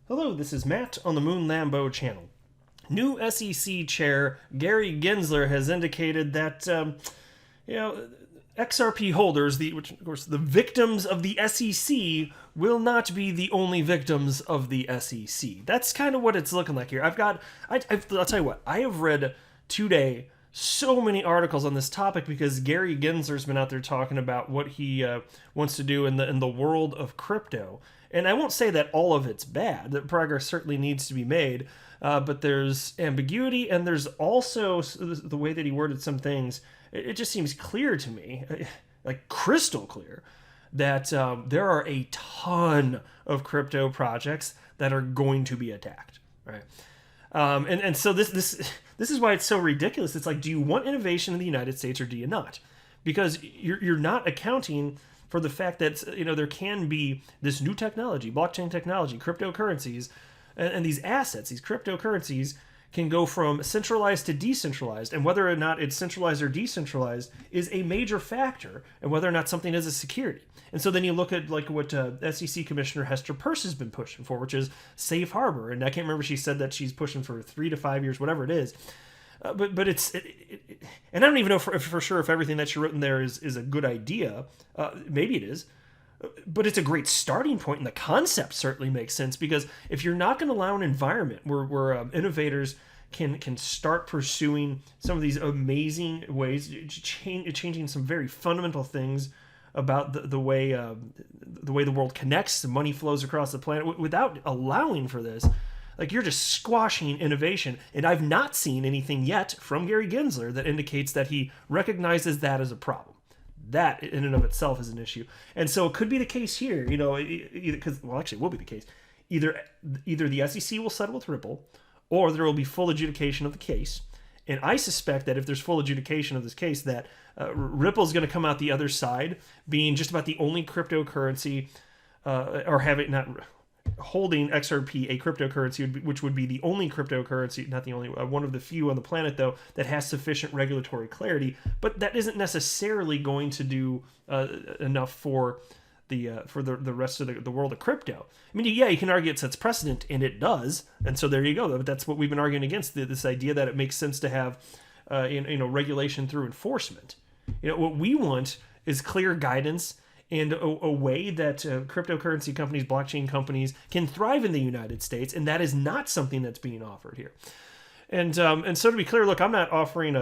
Hello, this is Matt on the Moon Lambo channel. New SEC chair Gary Gensler has indicated that, XRP holders, which of course the victims of the SEC, will not be the only victims of the SEC. That's kind of what it's looking like here. I'll tell you what, I have read today so many articles on this topic because Gary Gensler's been out there talking about what he wants to do in the world of crypto. And I won't say that all of it's bad. That progress certainly needs to be made, but there's ambiguity, and there's also the way that he worded some things. It just seems clear to me, like crystal clear, that there are a ton of crypto projects that are going to be attacked, right? And so this is why it's so ridiculous. It's like, do you want innovation in the United States or do you not? Because you're not accounting for the fact that there can be this new technology, blockchain technology, cryptocurrencies, and these assets, these cryptocurrencies can go from centralized to decentralized, and whether or not it's centralized or decentralized is a major factor in whether or not something is a security. And so then you look at like what SEC Commissioner Hester Peirce has been pushing for, which is safe harbor. And I can't remember, she said that she's pushing for 3 to 5 years, whatever it is. But it's and I don't even know for sure if everything that she wrote in there is a good idea. Maybe it is. But it's a great starting point, and the concept certainly makes sense, because if you're not going to allow an environment where innovators can start pursuing some of these amazing ways, changing some very fundamental things about the way the world connects, the money flows across the planet, without allowing for this, like, you're just squashing innovation. And I've not seen anything yet from Gary Gensler that indicates that he recognizes that as a problem. That in and of itself is an issue. And so it could be the case here, because, well, actually it will be the case. Either the SEC will settle with Ripple, or there will be full adjudication of the case. And I suspect that if there's full adjudication of this case, that Ripple's going to come out the other side being just about the only cryptocurrency, or having not holding XRP, a cryptocurrency, which would be the only cryptocurrency, not the only, one of the few on the planet, though, that has sufficient regulatory clarity. But that isn't necessarily going to do enough for the rest of the world of crypto. I mean, yeah, you can argue it sets precedent, and it does. And so there you go. That's what we've been arguing against, this idea that it makes sense to have regulation through enforcement. What we want is clear guidance and a way that cryptocurrency companies, blockchain companies can thrive in the United States, and that is not something that's being offered here. And so to be clear, look, I'm not offering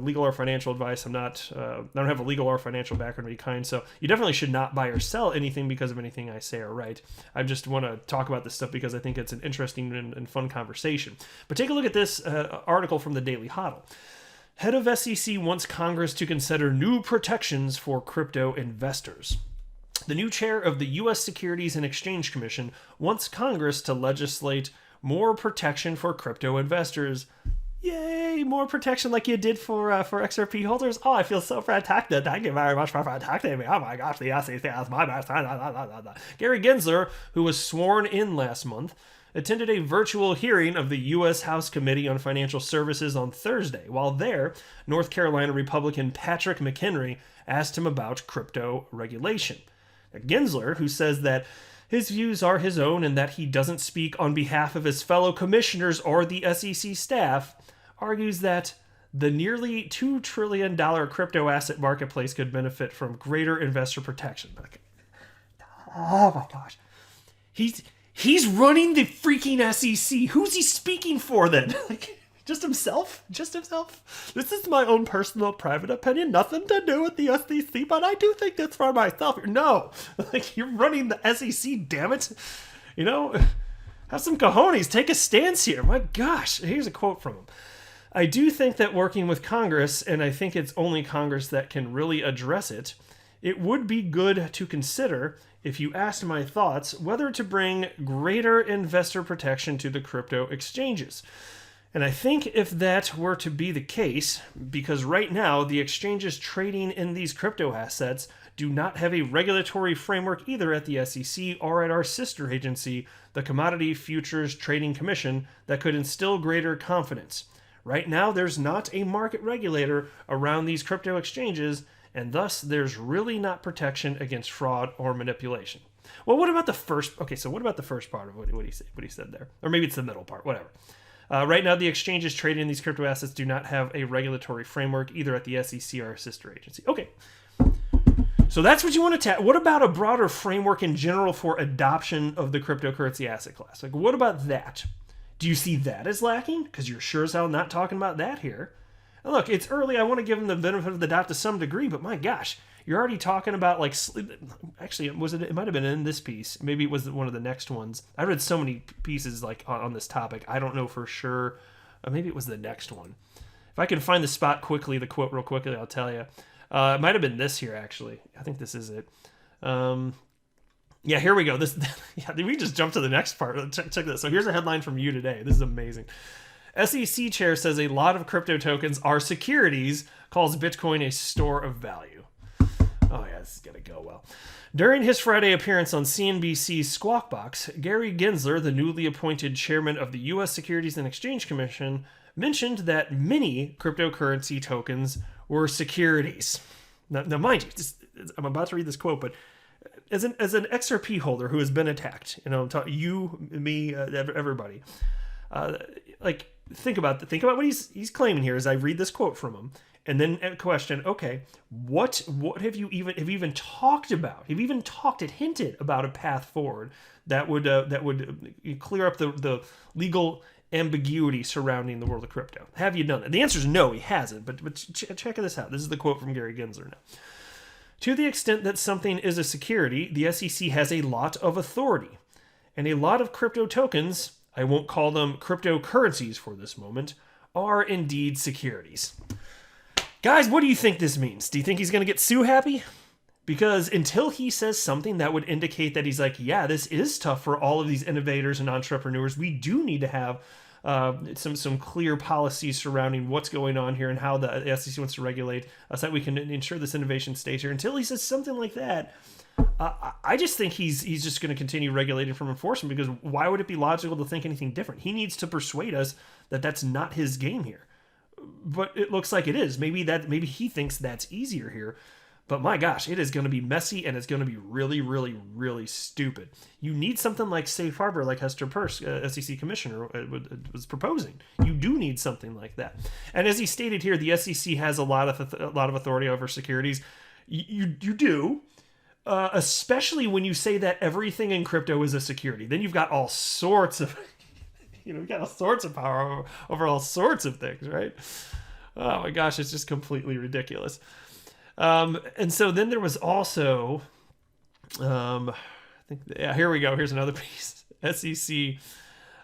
legal or financial advice. I don't have a legal or financial background of any kind, so you definitely should not buy or sell anything because of anything I say or write. I just want to talk about this stuff because I think it's an interesting and fun conversation. But take a look at this article from the Daily Hodl. Head of SEC wants Congress to consider new protections for crypto investors. The new chair of the U.S. Securities and Exchange Commission wants Congress to legislate more protection for crypto investors. Yay, more protection like you did for XRP holders. Oh, I feel so protected. Thank you very much for protecting me. Oh my gosh, the SEC is my best friend. Gary Gensler, who was sworn in last month, attended a virtual hearing of the U.S. House Committee on Financial Services on Thursday. While there, North Carolina Republican Patrick McHenry asked him about crypto regulation. Gensler, who says that his views are his own and that he doesn't speak on behalf of his fellow commissioners or the SEC staff, argues that the nearly $2 trillion crypto asset marketplace could benefit from greater investor protection. Oh my gosh. He's running the freaking SEC. Who's he speaking for then? Just himself? Just himself? This is my own personal private opinion. Nothing to do with the SEC, but I do think that's for myself. No. You're running the SEC, damn it. Have some cojones. Take a stance here. My gosh. Here's a quote from him. I do think that working with Congress, and I think it's only Congress that can really address it, it would be good to consider, if you asked my thoughts, whether to bring greater investor protection to the crypto exchanges. And I think if that were to be the case, because right now the exchanges trading in these crypto assets do not have a regulatory framework either at the SEC or at our sister agency, the Commodity Futures Trading Commission, that could instill greater confidence. Right now, there's not a market regulator around these crypto exchanges, and thus there's really not protection against fraud or manipulation. Well, what about the first? Okay, so what about the first part of what he said there, or maybe it's the middle part, whatever. Right now, the exchanges trading these crypto assets do not have a regulatory framework either at the SEC or a sister agency. Okay, so that's what you want to what about a broader framework in general for adoption of the cryptocurrency asset class? Like, what about that? Do you see that as lacking? Because you're sure as hell not talking about that here. And look, it's early. I want to give them the benefit of the doubt to some degree, but my gosh, you're already talking about like, actually, it might have been in this piece. Maybe it was one of the next ones. I read so many pieces like on this topic. I don't know for sure. Maybe it was the next one. If I can find the spot quickly, the quote real quickly, I'll tell you. It might have been this here, actually. I think this is it. Yeah, here we go. We just jumped to the next part. Check this. So here's a headline from You Today. This is amazing. SEC chair says a lot of crypto tokens are securities, calls Bitcoin a store of value. Oh yeah, this is going to go well. During his Friday appearance on CNBC's Squawk Box, Gary Gensler, the newly appointed chairman of the U.S. Securities and Exchange Commission, mentioned that many cryptocurrency tokens were securities. Now mind you, I'm about to read this quote, but as an XRP holder who has been attacked, you, me, everybody, think about what he's claiming here as I read this quote from him. And then a question, okay, what have you even talked about? Have you even hinted about a path forward that would clear up the legal ambiguity surrounding the world of crypto? Have you done that? The answer is no, he hasn't. But check this out. This is the quote from Gary Gensler now. To the extent that something is a security, the SEC has a lot of authority. And a lot of crypto tokens, I won't call them cryptocurrencies for this moment, are indeed securities. Guys, what do you think this means? Do you think he's going to get sue happy? Because until he says something that would indicate that he's like, yeah, this is tough for all of these innovators and entrepreneurs, we do need to have some clear policies surrounding what's going on here and how the SEC wants to regulate so that we can ensure this innovation stays here. Until he says something like that, I just think he's just going to continue regulating from enforcement, because why would it be logical to think anything different? He needs to persuade us that that's not his game here. But it looks like it is. Maybe he thinks that's easier here. But my gosh, it is going to be messy, and it's going to be really, really, really stupid. You need something like safe harbor, like Hester Peirce, SEC commissioner, was proposing. You do need something like that. And as he stated here, the SEC has a lot of authority over securities. You do, especially when you say that everything in crypto is a security. Then you've got all sorts of you've got all sorts of power over all sorts of things, right? Oh my gosh, it's just completely ridiculous. And so then there was also, here we go. Here's another piece. SEC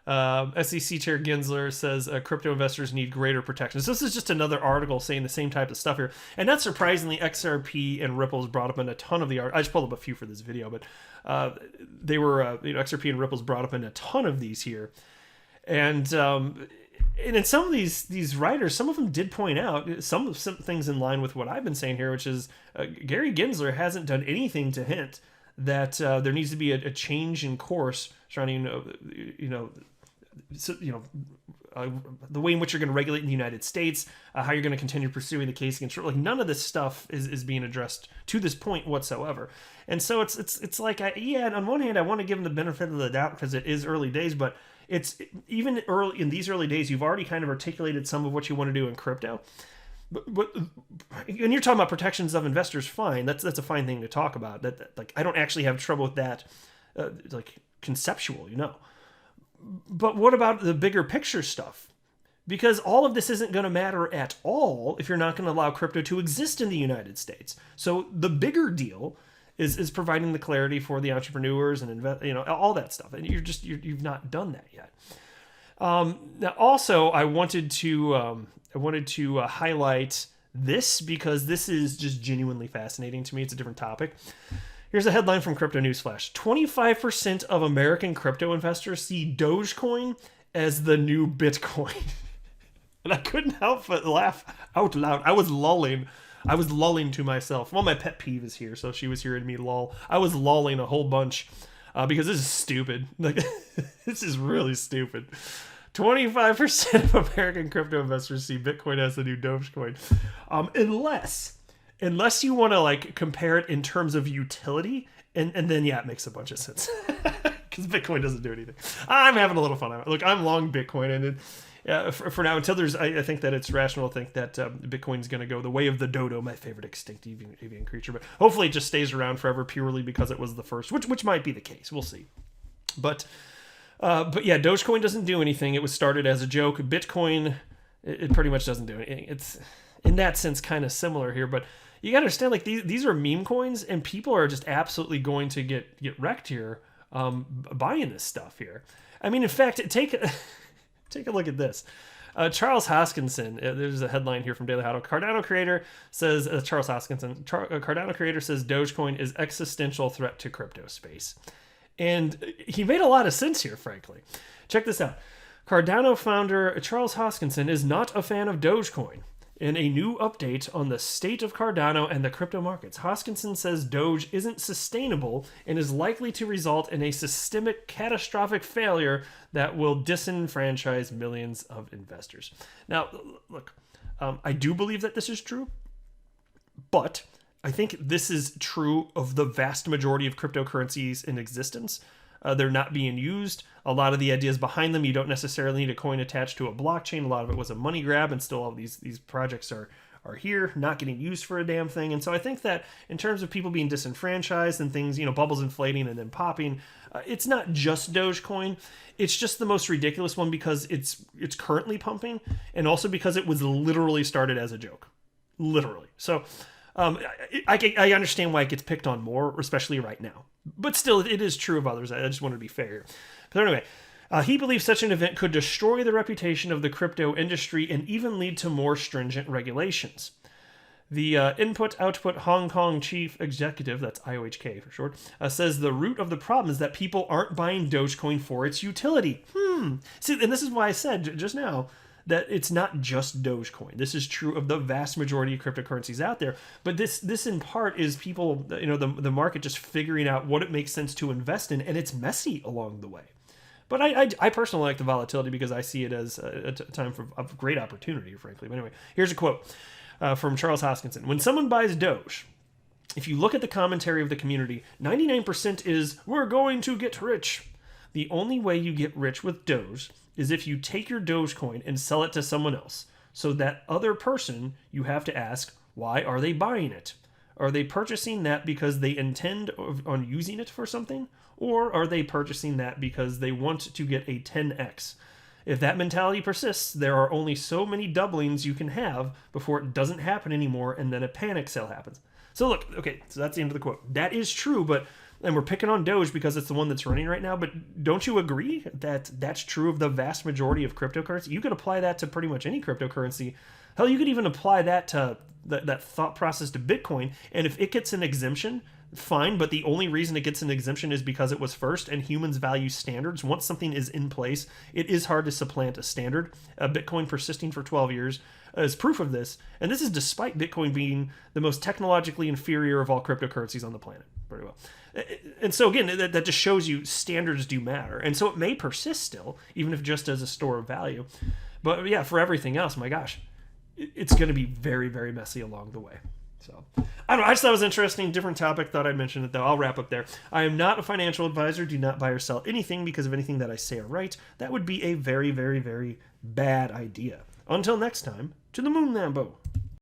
Chair Gensler says crypto investors need greater protections. This is just another article saying the same type of stuff here. And not surprisingly, XRP and Ripple's brought up in a ton of the art. I just pulled up a few for this video, but they were, XRP and Ripple's brought up in a ton of these here. And in some of these writers, some of them did point out some things in line with what I've been saying here, which is Gary Gensler hasn't done anything to hint that there needs to be a change in course surrounding, the way in which you're going to regulate in the United States, how you're going to continue pursuing the case against. Like, none of this stuff is being addressed to this point whatsoever. And so it's like, on one hand, I want to give him the benefit of the doubt because it is early days, but it's even early in these early days, you've already kind of articulated some of what you want to do in crypto. But and you're talking about protections of investors, fine. That's a fine thing to talk about. That like, I don't actually have trouble with that, like conceptual, But what about the bigger picture stuff? Because all of this isn't going to matter at all if you're not going to allow crypto to exist in the United States. So the bigger deal is providing the clarity for the entrepreneurs and all that stuff. And you've not done that yet. Now, also, I wanted to highlight this because this is just genuinely fascinating to me. It's a different topic. Here's a headline from Crypto Newsflash. 25% of American crypto investors see Dogecoin as the new Bitcoin. And I couldn't help but laugh out loud. I was lulling to myself. Well, my pet peeve is here, so she was hearing me lull. I was lulling a whole bunch because this is stupid. Like, this is really stupid. 25% of American crypto investors see Bitcoin as the new Dogecoin. Unless you want to like compare it in terms of utility And then, yeah, it makes a bunch of sense because Bitcoin doesn't do anything. I'm having a little fun. Look, I'm long Bitcoin, and for now, until there's, I think that it's rational to think that Bitcoin's going to go the way of the dodo, my favorite extinct avian creature. But hopefully it just stays around forever purely because it was the first, which might be the case. We'll see. But yeah, Dogecoin doesn't do anything. It was started as a joke. Bitcoin, it pretty much doesn't do anything. It's, in that sense, kind of similar here, but you gotta understand, like, these are meme coins, and people are just absolutely going to get wrecked here, buying this stuff here. I mean, in fact, take a look at this. Charles Hoskinson, there's a headline here from Daily Hodl. Cardano creator says, Charles Hoskinson, Cardano creator says Dogecoin is existential threat to crypto space. And he made a lot of sense here, frankly. Check this out. Cardano founder Charles Hoskinson is not a fan of Dogecoin. In a new update on the state of Cardano and the crypto markets, Hoskinson says Doge isn't sustainable and is likely to result in a systemic, catastrophic failure that will disenfranchise millions of investors. Now, look, I do believe that this is true, but I think this is true of the vast majority of cryptocurrencies in existence. They're not being used. A lot of the ideas behind them, you don't necessarily need a coin attached to a blockchain. A lot of it was a money grab, and still all these projects are here, not getting used for a damn thing. And so I think that in terms of people being disenfranchised and things, bubbles inflating and then popping, it's not just Dogecoin. It's just the most ridiculous one because it's currently pumping, and also because it was literally started as a joke. Literally. So I understand why it gets picked on more, especially right now. But still, it is true of others. I just want to be fair here. But anyway, he believes such an event could destroy the reputation of the crypto industry and even lead to more stringent regulations. The Input-Output Hong Kong chief executive, that's IOHK for short, says the root of the problem is that people aren't buying Dogecoin for its utility. See, and this is why I said just now that it's not just Dogecoin. This is true of the vast majority of cryptocurrencies out there. But this in part is people, the market just figuring out what it makes sense to invest in, and it's messy along the way. But I personally like the volatility because I see it as a time of great opportunity, frankly. But anyway, here's a quote from Charles Hoskinson. When someone buys Doge, if you look at the commentary of the community, 99% is, we're going to get rich. The only way you get rich with Doge is if you take your Dogecoin and sell it to someone else. So that other person, you have to ask, why are they buying it? Are they purchasing that because they intend on using it for something? Or are they purchasing that because they want to get a 10x? If that mentality persists, there are only so many doublings you can have before it doesn't happen anymore and then a panic sale happens. So look, okay, so that's the end of the quote. That is true, and we're picking on Doge because it's the one that's running right now, but don't you agree that that's true of the vast majority of cryptocurrency? You could apply that to pretty much any cryptocurrency. Hell, you could even apply that to that thought process to Bitcoin, and if it gets an exemption, fine, but the only reason it gets an exemption is because it was first, and humans value standards. Once something is in place, it is hard to supplant a standard. Bitcoin persisting for 12 years is proof of this, and this is despite Bitcoin being the most technologically inferior of all cryptocurrencies on the planet. Very well. And so again, that just shows you standards do matter. And so it may persist still, even if just as a store of value. But yeah, for everything else, my gosh, it's going to be very, very messy along the way. So I don't know. I just thought it was interesting. Different topic. Thought I'd mention it, though. I'll wrap up there. I am not a financial advisor. Do not buy or sell anything because of anything that I say or write. That would be a very, very, very bad idea. Until next time, to the moon, Lambo.